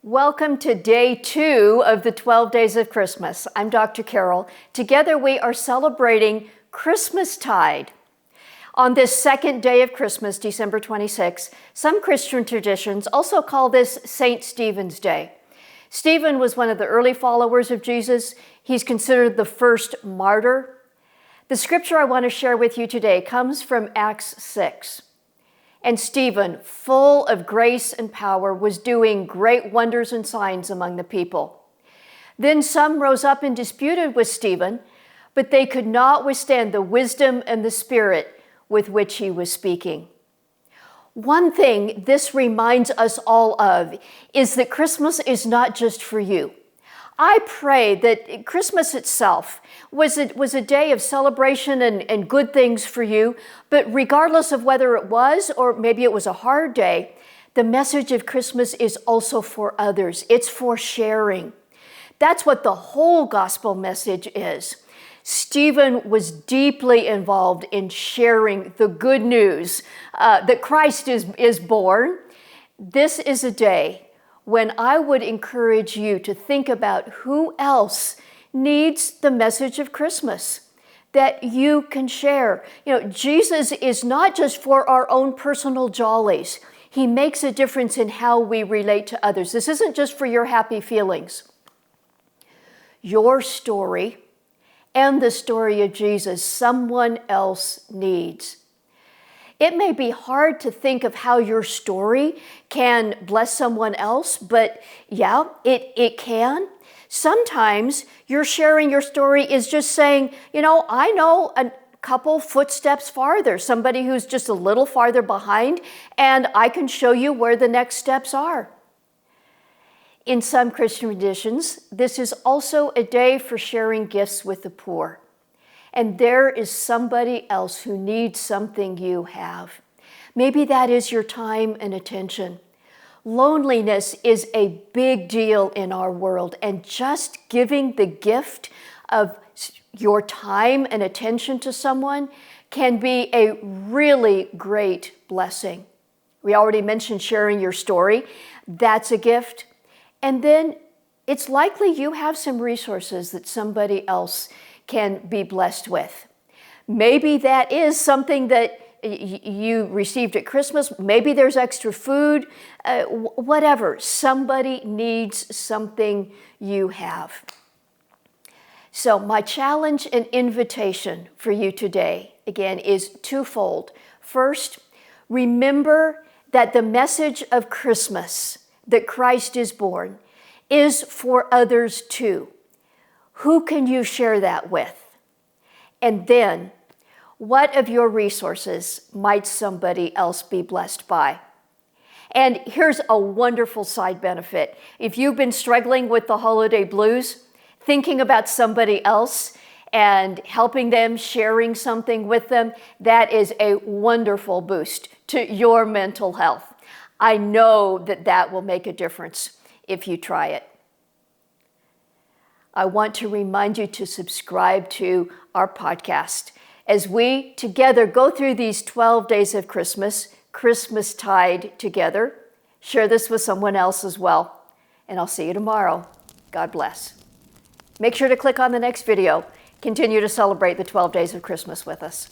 Welcome to day 2 of the 12 Days of Christmas. I'm Dr. Carol. Together we are celebrating Christmastide. On this second day of Christmas, December 26, some Christian traditions also call this St. Stephen's Day. Stephen was one of the early followers of Jesus. He's considered the first martyr. The scripture I want to share with you today comes from Acts 6. And Stephen, full of grace and power, was doing great wonders and signs among the people. Then some rose up and disputed with Stephen, but they could not withstand the wisdom and the spirit with which he was speaking. One thing this reminds us all of is that Christmas is not just for you. I pray that Christmas itself was a day of celebration and good things for you, but regardless of whether it was or maybe it was a hard day, the message of Christmas is also for others. It's for sharing. That's what the whole gospel message is. Stephen was deeply involved in sharing the good news that Christ is born. This is a day when I would encourage you to think about who else needs the message of Christmas that you can share. Jesus is not just for our own personal jollies. He makes a difference in how we relate to others. This isn't just for your happy feelings. Your story and the story of Jesus, someone else needs. It may be hard to think of how your story can bless someone else, but yeah, it can. Sometimes your sharing your story is just saying, I know a couple footsteps farther, somebody who's just a little farther behind, and I can show you where the next steps are. In some Christian traditions, this is also a day for sharing gifts with the poor. And there is somebody else who needs something you have. Maybe that is your time and attention. Loneliness is a big deal in our world, and just giving the gift of your time and attention to someone can be a really great blessing. We already mentioned sharing your story. That's a gift. And then it's likely you have some resources that somebody else can be blessed with. Maybe that is something that you received at Christmas. Maybe there's extra food, whatever. Somebody needs something you have. So my challenge and invitation for you today, again, is twofold. First, remember that the message of Christmas, that Christ is born, is for others too. Who can you share that with? And then, what of your resources might somebody else be blessed by? And here's a wonderful side benefit. If you've been struggling with the holiday blues, thinking about somebody else and helping them, sharing something with them, that is a wonderful boost to your mental health. I know that will make a difference if you try it. I want to remind you to subscribe to our podcast as we together go through these 12 days of Christmas, Christmastide together. Share this with someone else as well. And I'll see you tomorrow. God bless. Make sure to click on the next video. Continue to celebrate the 12 days of Christmas with us.